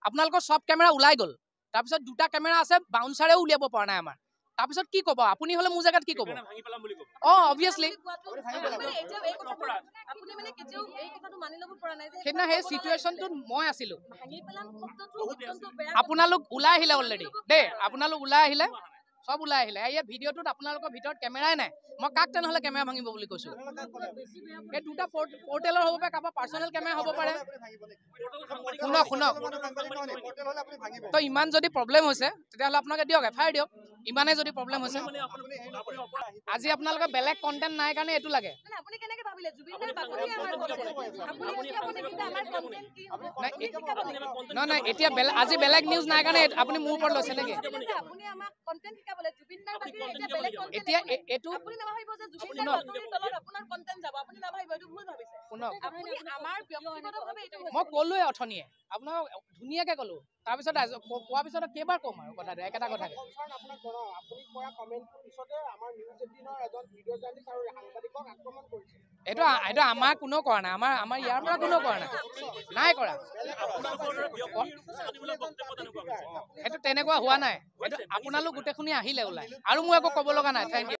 আপোনালোকৰ সব কেমেৰা ওলাই গ'ল তাৰপিছত দুটা কেমেৰা আছে বাউন্সাৰেও উলিয়াব পৰা নাই আমাৰ তাৰপিছত কি ক'ব আপুনি হলে মোৰ জায়গাত কি ক'ব অবভিয়াছলি সেইদিনা সেই চিটুৱেশ্যনটোত মই আছিলো আপোনালোক ওলাই আহিলে অলৰেডি দেই আপোনালোক ওলাই আহিলে সব ওলাই আহিলে এই ভিডিঅ'টোত আপোনালোকৰ ভিতৰত কেমেৰাই নাই মই কাক তেনেহ'লে কেমেৰা ভাঙিব বুলি কৈছো এই দুটা পৰ্টেলৰ হ'ব পাৰে কাৰোবাৰ পাৰ্চনেল কেমেৰা হ'ব পাৰে শুনক তো ইমান যদি প্ৰব্লেম হৈছে তেতিয়াহ'লে আপোনালোকে দিয়ক এফআইআৰ দিয়ক ইমানে যদি প্ৰব্লেম হৈছে আজি আপোনালোকে বেলেগ কণ্টেণ্ট নাই কাৰণে এইটো লাগে নাই এতিয়া আজি বেলেগ নিউজ নাই কাৰণে আপুনি মোৰ ওপৰত লৈছে নেকি এতিয়া এইটো মই ক'লোৱে অথনিয়ে আপোনাক ধুনীয়াকে ক'লো তাৰপিছত কোৱাৰ পিছত কেইবাৰ ক'ম আৰু কথাটো একেটা কথাকে এইটো আমাৰ কোনেও কৰা নাই আমাৰ ইয়াৰ পৰা কোনেও কৰা নাই কৰা সেইটো তেনেকুৱা হোৱা নাই এইটো আপোনালোক গোটেইখিনি আহিলে ওলাই আৰু মোৰ একো ক'ব লগা নাই থেংক ইউ